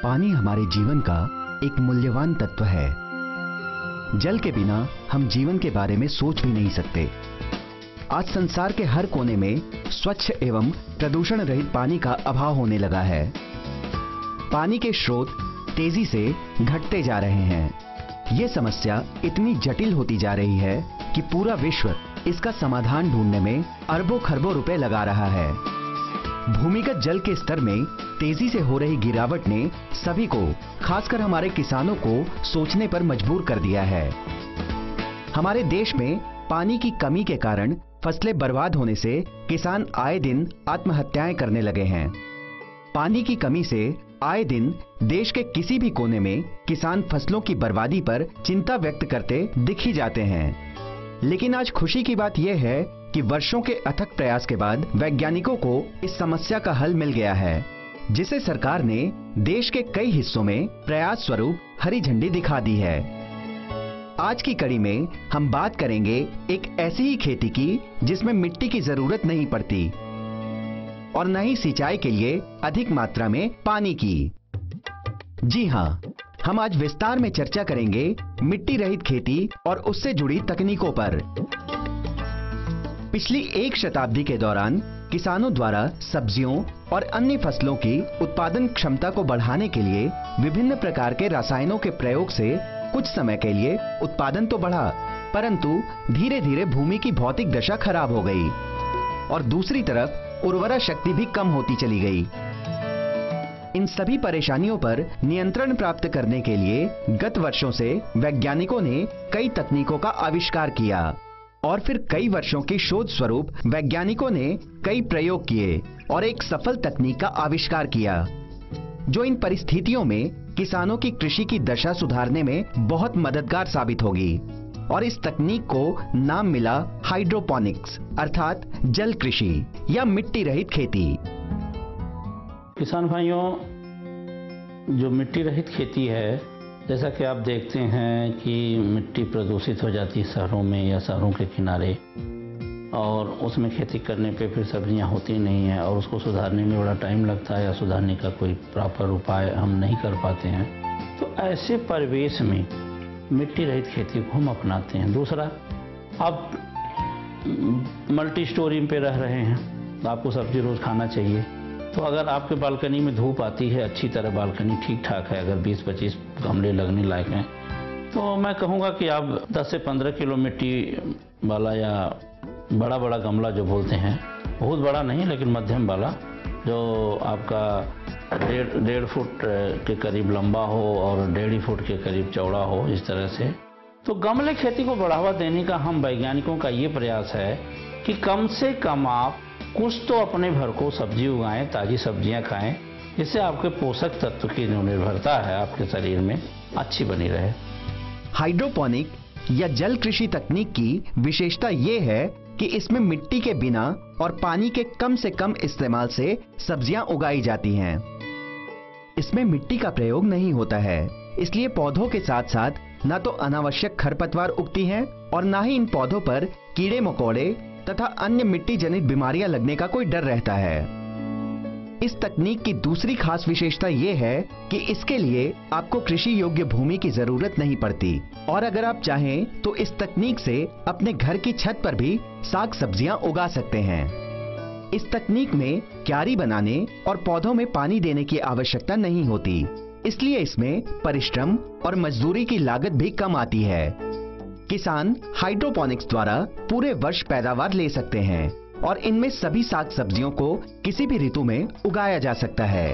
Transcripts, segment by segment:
पानी हमारे जीवन का एक मूल्यवान तत्व है। जल के बिना हम जीवन के बारे में सोच भी नहीं सकते। आज संसार के हर कोने में स्वच्छ एवं प्रदूषण रहित पानी का अभाव होने लगा है। पानी के स्रोत तेजी से घटते जा रहे हैं। ये समस्या इतनी जटिल होती जा रही है कि पूरा विश्व इसका समाधान ढूंढने में अरबों खरबों रुपए लगा रहा है। भूमिगत जल के स्तर में तेजी से हो रही गिरावट ने सभी को, खासकर हमारे किसानों को सोचने पर मजबूर कर दिया है। हमारे देश में पानी की कमी के कारण फसलें बर्बाद होने से किसान आए दिन आत्महत्याएं करने लगे हैं। पानी की कमी से आए दिन देश के किसी भी कोने में किसान फसलों की बर्बादी पर चिंता व्यक्त करते दिख ही जाते हैं। लेकिन आज खुशी की बात यह है कि वर्षों के अथक प्रयास के बाद वैज्ञानिकों को इस समस्या का हल मिल गया है, जिसे सरकार ने देश के कई हिस्सों में प्रयास स्वरूप हरी झंडी दिखा दी है। आज की कड़ी में हम बात करेंगे एक ऐसी ही खेती की जिसमें मिट्टी की जरूरत नहीं पड़ती और न ही सिंचाई के लिए अधिक मात्रा में पानी की। जी हाँ, हम आज विस्तार में चर्चा करेंगे मिट्टी रहित खेती और उससे जुड़ी तकनीकों पर। पिछली एक शताब्दी के दौरान किसानों द्वारा सब्जियों और अन्य फसलों की उत्पादन क्षमता को बढ़ाने के लिए विभिन्न प्रकार के रसायनों के प्रयोग से कुछ समय के लिए उत्पादन तो बढ़ा, परंतु धीरे धीरे भूमि की भौतिक दशा खराब हो गई और दूसरी तरफ उर्वरा शक्ति भी कम होती चली गई। इन सभी परेशानियों पर नियंत्रण प्राप्त करने के लिए गत वर्षों से वैज्ञानिकों ने कई तकनीकों का आविष्कार किया और फिर कई वर्षों की शोध स्वरूप वैज्ञानिकों ने कई प्रयोग किए और एक सफल तकनीक का आविष्कार किया, जो इन परिस्थितियों में किसानों की कृषि की दशा सुधारने में बहुत मददगार साबित होगी। और इस तकनीक को नाम मिला हाइड्रोपोनिक्स, अर्थात जल कृषि या मिट्टी रहित खेती। किसान भाइयों, जो मिट्टी रहित खेती है, जैसा कि आप देखते हैं कि मिट्टी प्रदूषित हो जाती है शहरों में या शहरों के किनारे, और उसमें खेती करने पे फिर सब्जियां होती नहीं हैं और उसको सुधारने में बड़ा टाइम लगता है या सुधारने का कोई प्रॉपर उपाय हम नहीं कर पाते हैं। तो ऐसे परिवेश में मिट्टी रहित खेती को हम अपनाते हैं। दूसरा, आप मल्टी स्टोरी पे रह रहे हैं तो आपको सब्जी रोज खाना चाहिए। तो अगर आपके बालकनी में धूप आती है, अच्छी तरह बालकनी ठीक ठाक है, अगर 20-25 गमले लगने लायक हैं, तो मैं कहूँगा कि आप 10 से 15 किलो मिट्टी वाला या बड़ा बड़ा गमला जो बोलते हैं, बहुत बड़ा नहीं लेकिन मध्यम वाला, जो आपका 1.5 फुट के करीब लंबा हो और 1.5 फुट के करीब चौड़ा हो, इस तरह से। तो गमले खेती को बढ़ावा देने का हम वैज्ञानिकों का ये प्रयास है कि कम से कम आप कुछ तो अपने घर को सब्जी उगाएं, ताजी सब्जियां खाएं, जिससे आपके पोषक तत्व की जो निर्भरता है आपके शरीर में अच्छी बनी रहे। हाइड्रोपोनिक या जल कृषि तकनीक की विशेषता ये है कि इसमें मिट्टी के बिना और पानी के कम से कम इस्तेमाल से सब्जियां उगाई जाती हैं। इसमें मिट्टी का प्रयोग नहीं होता है, इसलिए पौधों के साथ साथ न तो अनावश्यक खरपतवार उगती हैं और न ही इन पौधों पर कीड़े मकोड़े तथा अन्य मिट्टी जनित बीमारियां लगने का कोई डर रहता है। इस तकनीक की दूसरी खास विशेषता ये है कि इसके लिए आपको कृषि योग्य भूमि की जरूरत नहीं पड़ती और अगर आप चाहें तो इस तकनीक से अपने घर की छत पर भी साग सब्जियां उगा सकते हैं। इस तकनीक में क्यारी बनाने और पौधों में पानी देने की आवश्यकता नहीं होती, इसलिए इसमें परिश्रम और मजदूरी की लागत भी कम आती है। किसान हाइड्रोपोनिक्स द्वारा पूरे वर्ष पैदावार ले सकते हैं और इनमें सभी साग सब्जियों को किसी भी ऋतु में उगाया जा सकता है।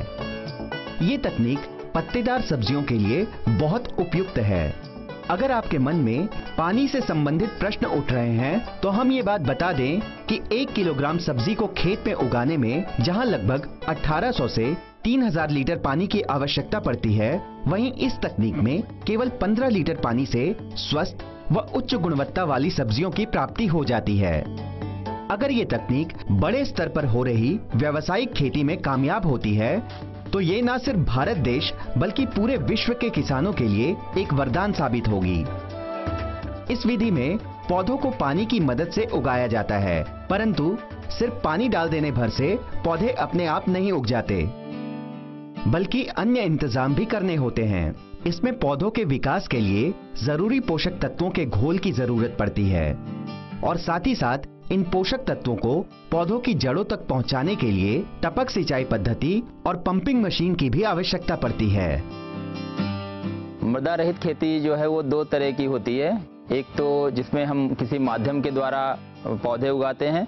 ये तकनीक पत्तेदार सब्जियों के लिए बहुत उपयुक्त है। अगर आपके मन में पानी से संबंधित प्रश्न उठ रहे हैं तो हम ये बात बता दें कि 1 किलोग्राम सब्जी को खेत में उगाने में जहां लगभग 1800 से 3000 लीटर पानी की आवश्यकता पड़ती है, वहीं इस तकनीक में केवल 15 लीटर पानी से स्वस्थ व उच्च गुणवत्ता वाली सब्जियों की प्राप्ति हो जाती है। अगर ये तकनीक बड़े स्तर पर हो रही व्यावसायिक खेती में कामयाब होती है तो ये न सिर्फ भारत देश बल्कि पूरे विश्व के किसानों के लिए एक वरदान साबित होगी। इस विधि में पौधों को पानी की मदद से उगाया जाता है, परंतु सिर्फ पानी डाल देने भर से पौधे अपने आप नहीं उग जाते। बल्कि अन्य इंतजाम भी करने होते हैं। इसमें पौधों के विकास के लिए जरूरी पोषक तत्वों के घोल की जरूरत पड़ती है और साथ ही साथ इन पोषक तत्वों को पौधों की जड़ों तक पहुंचाने के लिए टपक सिंचाई पद्धति और पंपिंग मशीन की भी आवश्यकता पड़ती है। मृदा रहित खेती जो है वो दो तरह की होती है। एक तो जिसमें हम किसी माध्यम के द्वारा पौधे उगाते हैं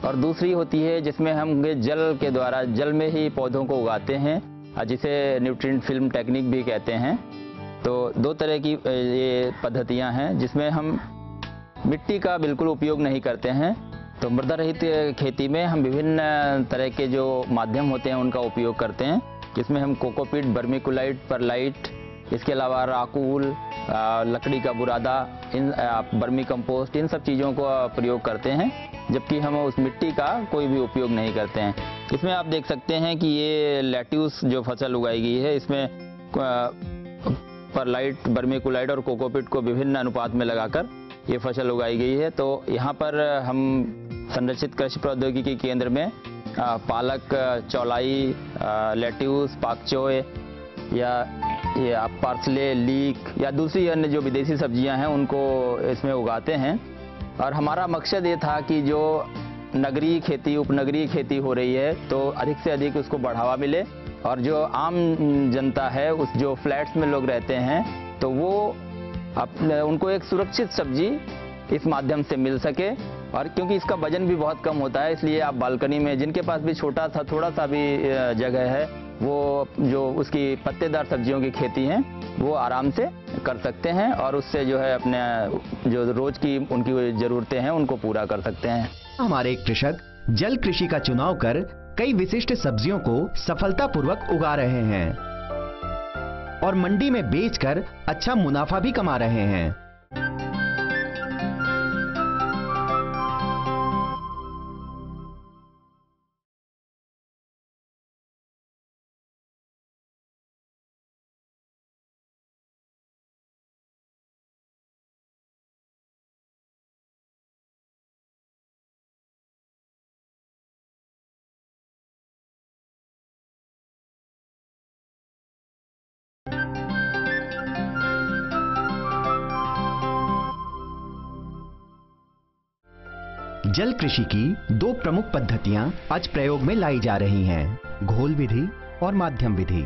और दूसरी होती है जिसमें हम जल के द्वारा जल में ही पौधों को उगाते हैं, जिसे न्यूट्रिएंट फिल्म टेक्निक भी कहते हैं। तो दो तरह की ये पद्धतियां हैं जिसमें हम मिट्टी का बिल्कुल उपयोग नहीं करते हैं। तो मृदा रहित खेती में हम विभिन्न तरह के जो माध्यम होते हैं उनका उपयोग करते हैं, जिसमें हम कोकोपीट, वर्मीकुलाइट, परलाइट, इसके अलावा राकूल, लकड़ी का बुरादा, वर्मी कंपोस्ट, इन सब चीज़ों को प्रयोग करते हैं, जबकि हम उस मिट्टी का कोई भी उपयोग नहीं करते हैं। इसमें आप देख सकते हैं कि ये लेट्यूस जो फसल उगाई गई है, इसमें परलाइट, वर्मीकुलाइट और कोकोपीट को विभिन्न अनुपात में लगाकर ये फसल उगाई गई है। तो यहाँ पर हम संरक्षित कृषि प्रौद्योगिकी केंद्र में पालक, चौलाई, लेट्यूस, पाकचोय या ये आप पार्सले, लीक या दूसरी अन्य जो विदेशी सब्जियां हैं उनको इसमें उगाते हैं। और हमारा मकसद ये था कि जो नगरीय खेती, उपनगरीय खेती हो रही है तो अधिक से अधिक उसको बढ़ावा मिले और जो आम जनता है, उस जो फ्लैट्स में लोग रहते हैं, तो वो अपने उनको एक सुरक्षित सब्जी इस माध्यम से मिल सके। और क्योंकि इसका वजन भी बहुत कम होता है, इसलिए आप बालकनी में, जिनके पास भी छोटा सा थोड़ा सा भी जगह है, वो जो उसकी पत्तेदार सब्जियों की खेती है वो आराम से कर सकते हैं और उससे जो है अपने जो रोज की उनकी ज़रूरतें हैं उनको पूरा कर सकते हैं। हमारे कृषक जल कृषि का चुनाव कर कई विशिष्ट सब्जियों को सफलतापूर्वक उगा रहे हैं और मंडी में बेचकर अच्छा मुनाफा भी कमा रहे हैं। जल कृषि की दो प्रमुख पद्धतियां आज प्रयोग में लाई जा रही हैं, घोल विधि और माध्यम विधि।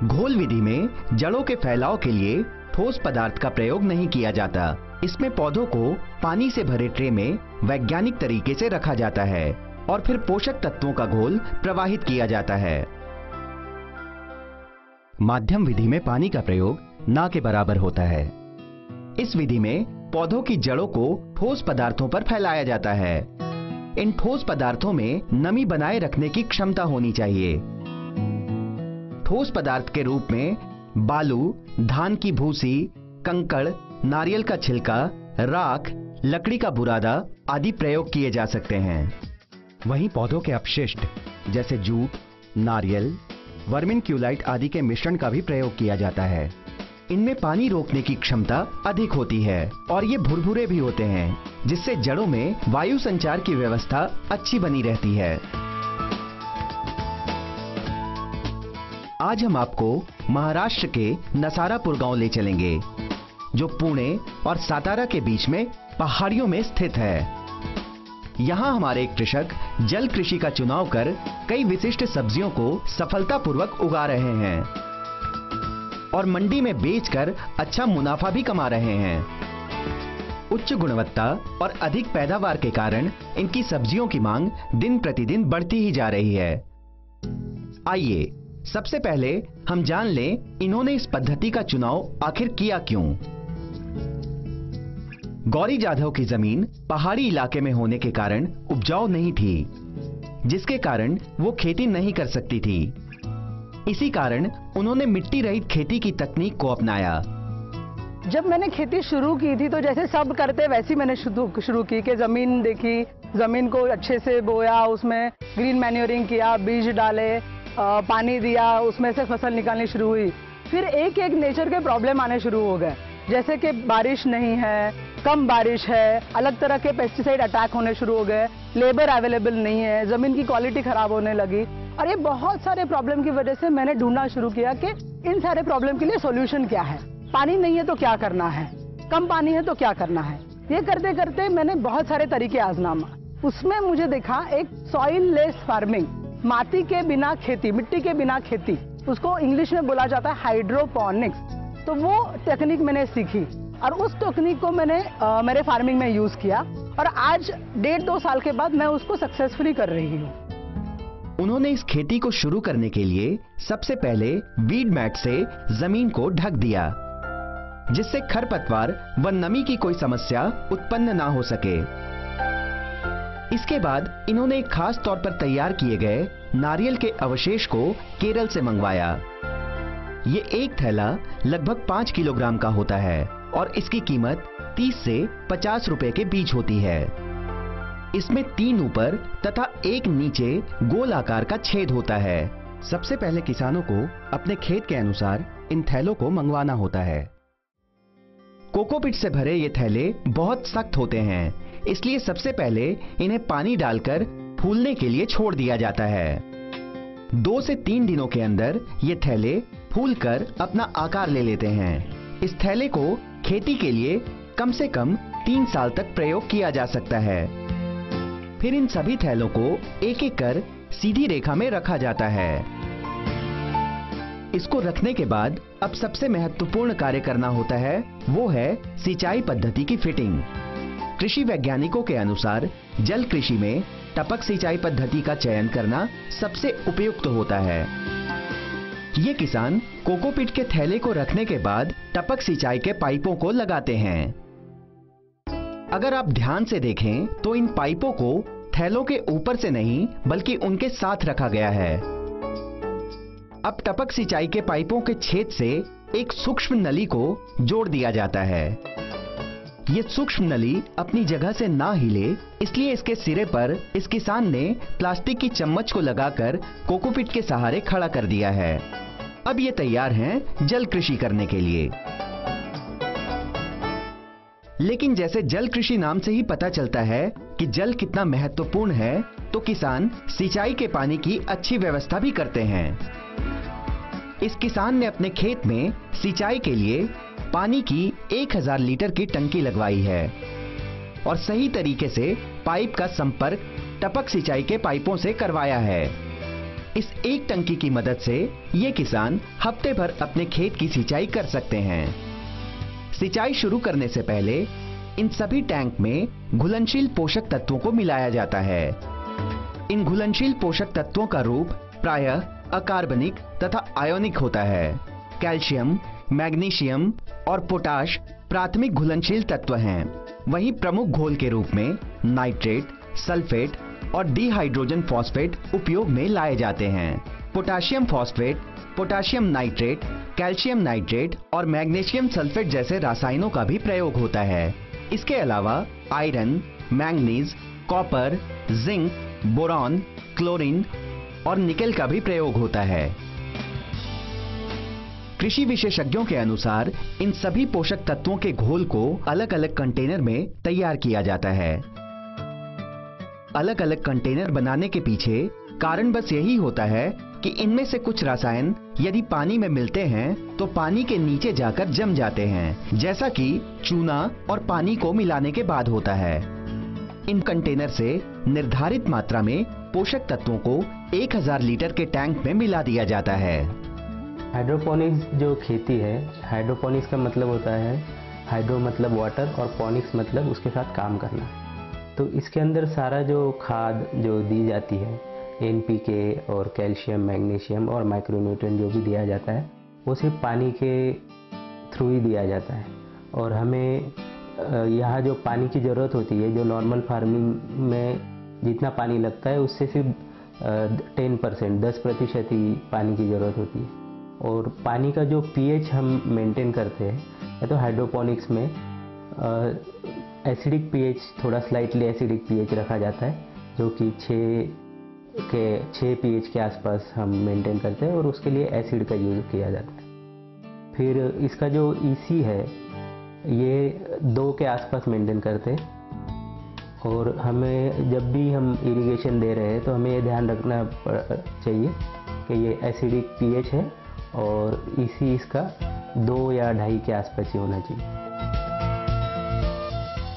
घोल विधि में जड़ों के फैलाव के लिए ठोस पदार्थ का प्रयोग नहीं किया जाता। इसमें पौधों को पानी से भरे ट्रे में वैज्ञानिक तरीके से रखा जाता है और फिर पोषक तत्वों का घोल प्रवाहित किया जाता है। माध्यम विधि में पानी का प्रयोग ना के बराबर होता है। इस विधि में पौधों की जड़ों को ठोस पदार्थों पर फैलाया जाता है। इन ठोस पदार्थों में नमी बनाए रखने की क्षमता होनी चाहिए। ठोस पदार्थ के रूप में बालू, धान की भूसी, कंकड़, नारियल का छिलका, राख, लकड़ी का बुरादा आदि प्रयोग किए जा सकते हैं। वहीं पौधों के अपशिष्ट जैसे जूट, नारियल, वर्मिक्यूलाइट आदि के मिश्रण का भी प्रयोग किया जाता है। इनमें पानी रोकने की क्षमता अधिक होती है और ये भुरभुरे भी होते हैं, जिससे जड़ों में वायु संचार की व्यवस्था अच्छी बनी रहती है। आज हम आपको महाराष्ट्र के नसारापुर गांव ले चलेंगे, जो पुणे और सातारा के बीच में पहाड़ियों में स्थित है। यहाँ हमारे कृषक जल कृषि का चुनाव कर कई विशिष्ट सब्जियों को सफलतापूर्वक उगा रहे हैं और मंडी में बेचकर अच्छा मुनाफा भी कमा रहे हैं। उच्च गुणवत्ता और अधिक पैदावार के कारण इनकी सब्जियों की मांग दिन प्रतिदिन बढ़ती ही जा रही है। आइए सबसे पहले हम जान लें इन्होंने इस पद्धति का चुनाव आखिर किया क्यों। गौरी जाधव की जमीन पहाड़ी इलाके में होने के कारण उपजाऊ नहीं थी, जिसके कारण वो खेती नहीं कर सकती थी। इसी कारण उन्होंने मिट्टी रहित खेती की तकनीक को अपनाया। जब मैंने खेती शुरू की थी तो जैसे सब करते वैसी मैंने शुरू की कि जमीन देखी, जमीन को अच्छे से बोया, उसमें ग्रीन मैन्योरिंग किया, बीज डाले, पानी दिया, उसमें से फसल निकालनी शुरू हुई। फिर एक एक नेचर के प्रॉब्लम आने शुरू हो गए, जैसे कि बारिश नहीं है, कम बारिश है, अलग तरह के पेस्टिसाइड अटैक होने शुरू हो गए, लेबर अवेलेबल नहीं है, जमीन की क्वालिटी खराब होने लगी। और ये बहुत सारे प्रॉब्लम की वजह से मैंने ढूंढना शुरू किया कि इन सारे प्रॉब्लम के लिए सॉल्यूशन क्या है। पानी नहीं है तो क्या करना है, कम पानी है तो क्या करना है। ये करते करते मैंने बहुत सारे तरीके आजमाया। उसमें मुझे देखा एक सॉइल लेस फार्मिंग, माटी के बिना खेती, मिट्टी के बिना खेती, उसको इंग्लिश में बोला जाता है हाइड्रोपोनिक्स। तो वो टेक्निक मैंने सीखी और उस टेक्निक को मैंने मेरे फार्मिंग में यूज किया और आज 1.5-2 साल के बाद मैं उसको सक्सेसफुली कर रही हूँ। उन्होंने इस खेती को शुरू करने के लिए सबसे पहले वीड मैट से जमीन को ढक दिया, जिससे खरपतवार व नमी की कोई समस्या उत्पन्न ना हो सके। इसके बाद इन्होंने एक खास तौर पर तैयार किए गए नारियल के अवशेष को केरल से मंगवाया। ये एक थैला लगभग 5 किलोग्राम का होता है और इसकी कीमत 30 से 50 रुपए के बीच होती है। इसमें 3 ऊपर तथा 1 नीचे गोल आकार का छेद होता है। सबसे पहले किसानों को अपने खेत के अनुसार इन थैलों को मंगवाना होता है। कोकोपीट से भरे ये थैले बहुत सख्त होते हैं, इसलिए सबसे पहले इन्हें पानी डालकर फूलने के लिए छोड़ दिया जाता है। 2 से 3 दिनों के अंदर ये थैले फूलकर अपना आकार ले लेते हैं। इस थैले को खेती के लिए कम से कम 3 साल तक प्रयोग किया जा सकता है। फिर इन सभी थैलों को एक एक कर सीधी रेखा में रखा जाता है। इसको रखने के बाद अब सबसे महत्वपूर्ण कार्य करना होता है, वो है सिंचाई पद्धति की फिटिंग। कृषि वैज्ञानिकों के अनुसार जल कृषि में टपक सिंचाई पद्धति का चयन करना सबसे उपयुक्त होता है। ये किसान कोकोपीट के थैले को रखने के बाद टपक सिंचाई के पाइपों को लगाते हैं। अगर आप ध्यान से देखें तो इन पाइपों को थैलों के ऊपर से नहीं बल्कि उनके साथ रखा गया है। अब टपक सिंचाई के पाइपों के छेद से एक सूक्ष्म नली को जोड़ दिया जाता है। ये सूक्ष्म नली अपनी जगह से ना हिले, इसलिए इसके सिरे पर इस किसान ने प्लास्टिक की चम्मच को लगाकर कोकोपीट के सहारे खड़ा कर दिया है। अब ये तैयार हैं जल कृषि करने के लिए। लेकिन जैसे जल कृषि नाम से ही पता चलता है कि जल कितना महत्वपूर्ण है, तो किसान सिंचाई के पानी की अच्छी व्यवस्था भी करते हैं। इस किसान ने अपने खेत में सिंचाई के लिए पानी की 1000 लीटर की टंकी लगवाई है और सही तरीके से पाइप का संपर्क टपक सिंचाई के पाइपों से करवाया है। इस एक टंकी की मदद से ये किसान हफ्ते भर अपने खेत की सिंचाई कर सकते हैं। सिंचाई शुरू करने से पहले इन सभी टैंक में घुलनशील पोषक तत्वों को मिलाया जाता है। इन घुलनशील पोषक तत्वों का रूप प्रायः अकार्बनिक तथा आयोनिक होता है। कैल्शियम, मैग्नीशियम और पोटाश प्राथमिक घुलनशील तत्व हैं। वहीं प्रमुख घोल के रूप में नाइट्रेट, सल्फेट और डिहाइड्रोजन फॉस्फेट उपयोग में लाए जाते हैं। Potassium phosphate, potassium nitrate, calcium nitrate और मैग्नीशियम सल्फेट जैसे रसायनों का भी प्रयोग होता है। इसके अलावा iron, manganese, copper, zinc, boron, chlorine और निकेल का भी प्रयोग होता है। कृषि विशेषज्ञों के अनुसार इन सभी पोषक तत्वों के घोल को अलग अलग कंटेनर में तैयार किया जाता है। अलग अलग कंटेनर बनाने के पीछे कारण बस यही होता है कि इनमें से कुछ रसायन यदि पानी में मिलते हैं तो पानी के नीचे जाकर जम जाते हैं, जैसा कि चूना और पानी को मिलाने के बाद होता है। इन कंटेनर से निर्धारित मात्रा में पोषक तत्वों को 1000 लीटर के टैंक में मिला दिया जाता है। हाइड्रोपोनिक्स जो खेती है, हाइड्रोपोनिक्स का मतलब होता है, हाइड्रो मतलब वाटर और पोनिक्स मतलब उसके साथ काम करना। तो इसके अंदर सारा जो खाद जो दी जाती है, NPK और कैल्शियम, मैग्नीशियम और माइक्रोन्यूट्रिएंट जो भी दिया जाता है, वो सिर्फ पानी के थ्रू ही दिया जाता है। और हमें यहाँ जो पानी की ज़रूरत होती है, जो नॉर्मल फार्मिंग में जितना पानी लगता है उससे सिर्फ 10% ही पानी की ज़रूरत होती है। और पानी का जो pH हम मेंटेन करते हैं, या तो हाइड्रोपोनिक्स में एसिडिक pH, थोड़ा स्लाइटली एसिडिक pH रखा जाता है, जो कि 6 pH के आसपास हम मेंटेन करते हैं और उसके लिए एसिड का यूज़ किया जाता है। फिर इसका जो EC है ये 2 के आसपास मेंटेन करते हैं। और हमें जब भी हम इरिगेशन दे रहे हैं तो हमें ये ध्यान रखना चाहिए कि ये एसिडिक पीएच है और इसका 2 या 2.5 के आसपास ही होना चाहिए।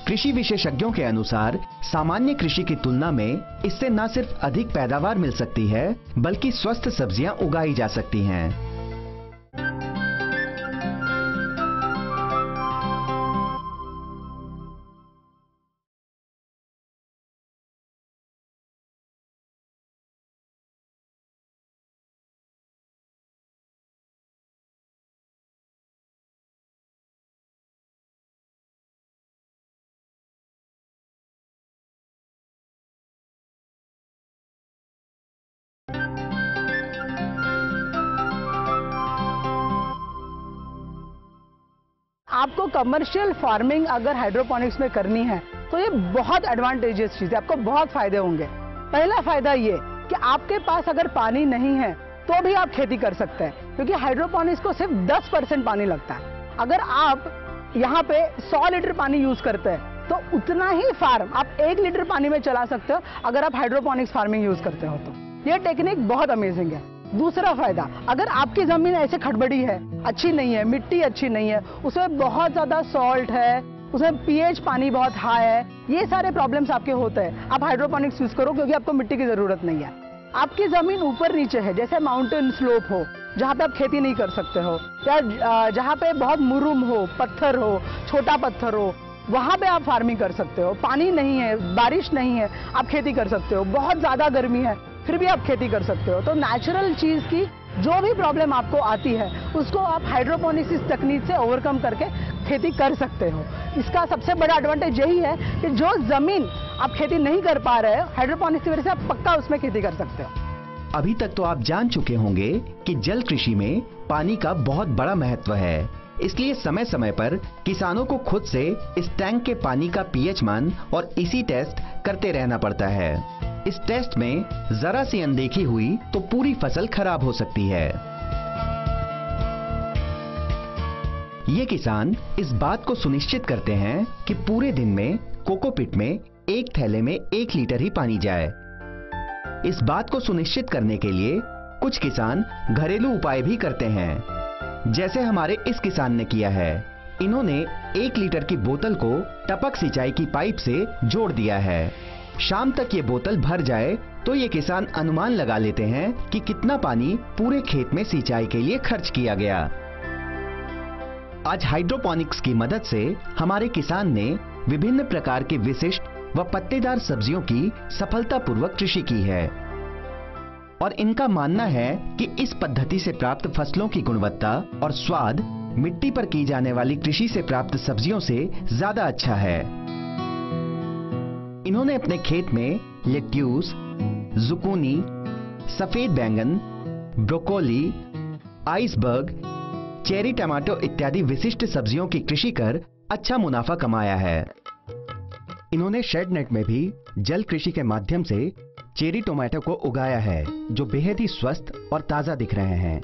कृषि विशेषज्ञों के अनुसार सामान्य कृषि की तुलना में इससे न सिर्फ अधिक पैदावार मिल सकती है बल्कि स्वस्थ सब्जियां उगाई जा सकती हैं। आपको कमर्शियल फार्मिंग अगर हाइड्रोपोनिक्स में करनी है तो ये बहुत एडवांटेजियस चीज़ है, आपको बहुत फायदे होंगे। पहला फायदा ये कि आपके पास अगर पानी नहीं है तो भी आप खेती कर सकते हैं, क्योंकि हाइड्रोपोनिक्स को सिर्फ 10% पानी लगता है। अगर आप यहाँ पे 100 लीटर पानी यूज करते हैं तो उतना ही फार्म आप 1 लीटर पानी में चला सकते हो अगर आप हाइड्रोपोनिक्स फार्मिंग यूज करते हो तो। ये टेक्निक बहुत अमेजिंग है। दूसरा फायदा, अगर आपकी जमीन ऐसे खड़बड़ी है, अच्छी नहीं है, मिट्टी अच्छी नहीं है, उसमें बहुत ज्यादा सॉल्ट है, उसमें पीएच पानी बहुत हाई है, ये सारे प्रॉब्लम्स आपके होते हैं, आप हाइड्रोपोनिक्स यूज करो क्योंकि आपको मिट्टी की जरूरत नहीं है। आपकी जमीन ऊपर नीचे है, जैसे माउंटेन स्लोप हो जहाँ पे आप खेती नहीं कर सकते हो, या जहाँ पे बहुत मुरुम हो, पत्थर हो, छोटा पत्थर हो, वहां पे आप फार्मिंग कर सकते हो। पानी नहीं है, बारिश नहीं है, आप खेती कर सकते हो। बहुत ज्यादा गर्मी है फिर भी आप खेती कर सकते हो। तो नेचुरल चीज की जो भी प्रॉब्लम आपको आती है उसको आप हाइड्रोपोनिक्स इस तकनीक से ओवरकम करके खेती कर सकते हो। इसका सबसे बड़ा एडवांटेज यही है कि जो जमीन आप खेती नहीं कर पा रहे हो, हाइड्रोपोनिक्स की वजह से आप पक्का उसमें खेती कर सकते हो। अभी तक तो आप जान चुके होंगे कि जल कृषि में पानी का बहुत बड़ा महत्व है, इसलिए समय समय पर किसानों को खुद से इस टैंक के पानी का पीएच मान और इसी टेस्ट करते रहना पड़ता है। इस टेस्ट में जरा सी अनदेखी हुई तो पूरी फसल खराब हो सकती है। ये किसान इस बात को सुनिश्चित करते हैं कि पूरे दिन में कोकोपीट में एक थैले में 1 लीटर ही पानी जाए। इस बात को सुनिश्चित करने के लिए कुछ किसान घरेलू उपाय भी करते हैं, जैसे हमारे इस किसान ने किया है। इन्होंने 1 लीटर की बोतल को टपक सिंचाई की पाइप से जोड़ दिया है। शाम तक ये बोतल भर जाए तो ये किसान अनुमान लगा लेते हैं कि कितना पानी पूरे खेत में सिंचाई के लिए खर्च किया गया। आज हाइड्रोपोनिक्स की मदद से हमारे किसान ने विभिन्न प्रकार के विशिष्ट व पत्तेदार सब्जियों की सफलतापूर्वक कृषि की है और इनका मानना है कि इस पद्धति से प्राप्त फसलों की गुणवत्ता और स्वाद मिट्टी पर की जाने वाली कृषि से प्राप्त सब्जियों से ज्यादा अच्छा है। इन्होंने अपने खेत में लेट्यूस, जुकूनी, सफेद बैंगन, ब्रोकोली, आइसबर्ग, चेरी टमाटो इत्यादि विशिष्ट सब्जियों की कृषि कर अच्छा मुनाफा कमाया है। इन्होंने शेड नेट में भी जल कृषि के माध्यम से चेरी टोमेटो को उगाया है, जो बेहद ही स्वस्थ और ताजा दिख रहे हैं।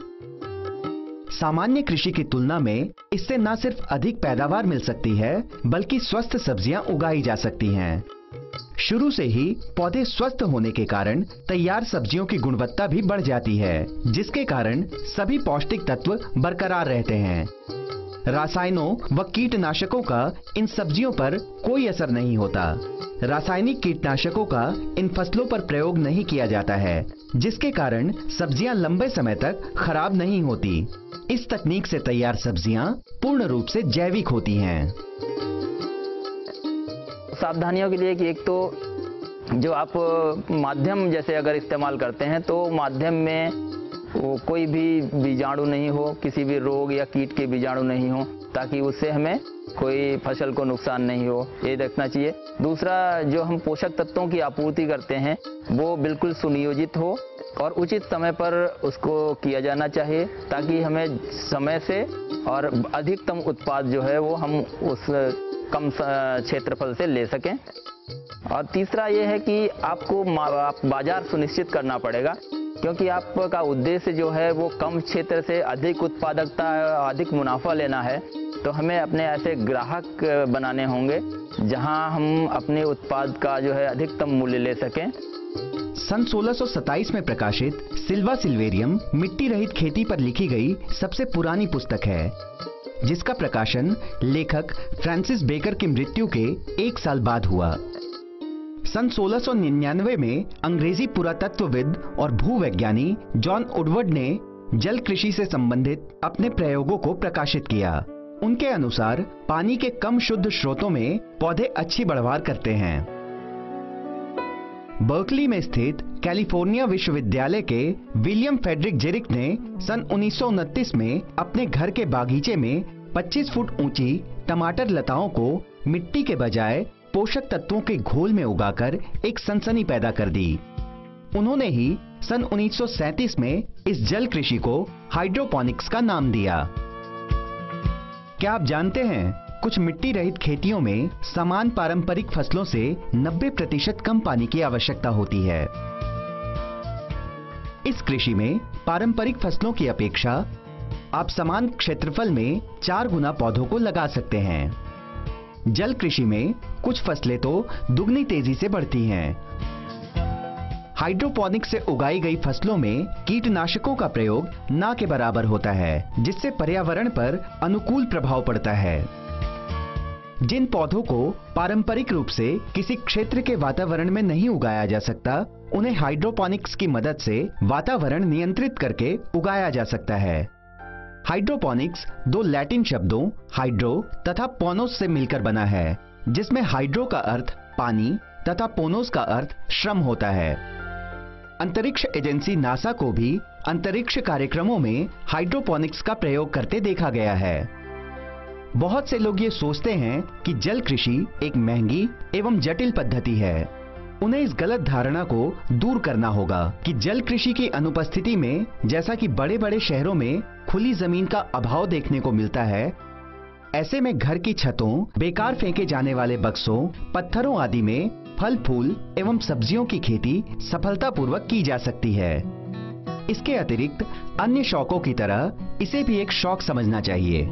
सामान्य कृषि की तुलना में इससे न सिर्फ अधिक पैदावार मिल सकती है बल्कि स्वस्थ सब्जियां उगाई जा सकती हैं। शुरू से ही पौधे स्वस्थ होने के कारण तैयार सब्जियों की गुणवत्ता भी बढ़ जाती है, जिसके कारण सभी पौष्टिक तत्व बरकरार रहते हैं। रासायनों व कीटनाशकों का इन सब्जियों पर कोई असर नहीं होता। रासायनिक कीटनाशकों का इन फसलों पर प्रयोग नहीं किया जाता है, जिसके कारण सब्जियां लंबे समय तक खराब नहीं होती। इस तकनीक से तैयार सब्जियां पूर्ण रूप से जैविक होती हैं। सावधानियों के लिए कि एक तो जो आप माध्यम जैसे अगर इस्तेमाल करते हैं तो माध्यम में वो कोई भी बीजाणु नहीं हो, किसी भी रोग या कीट के बीजाणु नहीं हो, ताकि उससे हमें कोई फसल को नुकसान नहीं हो, ये देखना चाहिए। दूसरा, जो हम पोषक तत्वों की आपूर्ति करते हैं वो बिल्कुल सुनियोजित हो और उचित समय पर उसको किया जाना चाहिए, ताकि हमें समय से और अधिकतम उत्पाद जो है वो हम उस कम क्षेत्रफल से ले सकें। और तीसरा ये है कि आपको बाजार सुनिश्चित करना पड़ेगा, क्योंकि आपका उद्देश्य जो है वो कम क्षेत्र से अधिक उत्पादकता, अधिक मुनाफा लेना है। तो हमें अपने ऐसे ग्राहक बनाने होंगे जहां हम अपने उत्पाद का जो है अधिकतम मूल्य ले सकें। सन 1627 में प्रकाशित सिल्वा सिल्वेरियम मिट्टी रहित खेती पर लिखी गई सबसे पुरानी पुस्तक है, जिसका प्रकाशन लेखक फ्रांसिस बेकर की मृत्यु के 1 साल बाद हुआ। सन 1699 में अंग्रेजी पुरातत्वविद और भूवैज्ञानी जॉन वुडवर्ड ने जल कृषि से संबंधित अपने प्रयोगों को प्रकाशित किया। उनके अनुसार पानी के कम शुद्ध स्रोतों में पौधे अच्छी बढ़वार करते हैं। बर्कली में स्थित कैलिफोर्निया विश्वविद्यालय के विलियम फेडरिक जेरिक ने सन 1929 में अपने घर के बागीचे में 25 फुट ऊंची टमाटर लताओं को मिट्टी के बजाय पोषक तत्वों के घोल में उगाकर एक सनसनी पैदा कर दी। उन्होंने ही सन 1937 में इस जल कृषि को हाइड्रोपोनिक्स का नाम दिया। क्या आप जानते हैं, कुछ मिट्टी रहित खेतियों में समान पारंपरिक फसलों से 90% कम पानी की आवश्यकता होती है। इस कृषि में पारंपरिक फसलों की अपेक्षा आप समान क्षेत्रफल में 4 गुना पौधों को लगा सकते हैं। जल कृषि में कुछ फसलें तो दुगनी तेजी से बढ़ती हैं। हाइड्रोपोनिक्स से उगाई गई फसलों में कीटनाशकों का प्रयोग ना के बराबर होता है, जिससे पर्यावरण पर अनुकूल प्रभाव पड़ता है। जिन पौधों को पारंपरिक रूप से किसी क्षेत्र के वातावरण में नहीं उगाया जा सकता, उन्हें हाइड्रोपोनिक्स की मदद से वातावरण नियंत्रित करके उगाया जा सकता है। हाइड्रोपोनिक्स 2 लैटिन शब्दों हाइड्रो तथा पोनोस से मिलकर बना है, जिसमें हाइड्रो का अर्थ पानी तथा पोनोस का अर्थ श्रम होता है। अंतरिक्ष एजेंसी नासा को भी अंतरिक्ष कार्यक्रमों में हाइड्रोपोनिक्स का प्रयोग करते देखा गया है। बहुत से लोग ये सोचते हैं कि जल कृषि एक महंगी एवं जटिल पद्धति है। उन्हें इस गलत धारणा को दूर करना होगा कि जल कृषि की अनुपस्थिति में, जैसा कि बड़े बड़े शहरों में खुली जमीन का अभाव देखने को मिलता है, ऐसे में घर की छतों, बेकार फेंके जाने वाले बक्सों, पत्थरों आदि में फल फूल एवं सब्जियों की खेती सफलतापूर्वक की जा सकती है। इसके अतिरिक्त अन्य शौकों की तरह इसे भी एक शौक समझना चाहिए।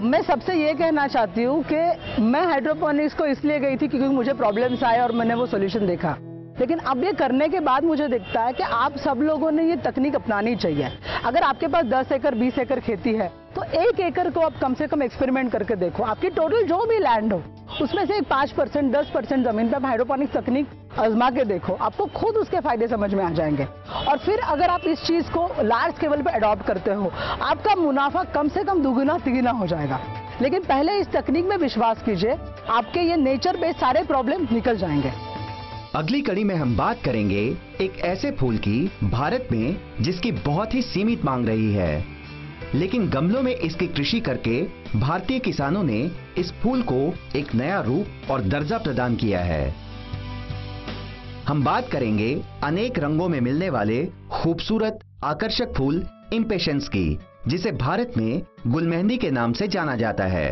मैं सबसे ये कहना चाहती हूँ कि मैं हाइड्रोपोनिक्स को इसलिए गई थी क्योंकि मुझे प्रॉब्लम्स आए और मैंने वो सॉल्यूशन देखा। लेकिन अब ये करने के बाद मुझे दिखता है कि आप सब लोगों ने ये तकनीक अपनानी चाहिए। अगर आपके पास 10 एकड़ 20 एकड़ खेती है तो 1 एकड़ को आप कम से कम एक्सपेरिमेंट करके देखो। आपकी टोटल जो भी लैंड हो उसमें से 5% 10% जमीन पर हाइड्रोपोनिक्स तकनीक आजमा के देखो, आपको खुद उसके फायदे समझ में आ जाएंगे। और फिर अगर आप इस चीज को लार्ज स्केल पे अडॉप्ट करते हो, आपका मुनाफा कम से कम दुगुना तिगुना हो जाएगा। लेकिन पहले इस तकनीक में विश्वास कीजिए, आपके ये नेचर बेस्ड सारे प्रॉब्लम निकल जाएंगे। अगली कड़ी में हम बात करेंगे एक ऐसे फूल की भारत में जिसकी बहुत ही सीमित मांग रही है, लेकिन गमलों में इसकी कृषि करके भारतीय किसानों ने इस फूल को एक नया रूप और दर्जा प्रदान किया है। हम बात करेंगे अनेक रंगों में मिलने वाले खूबसूरत आकर्षक फूल इम्पेशंस की, जिसे भारत में गुलमेहंदी के नाम से जाना जाता है।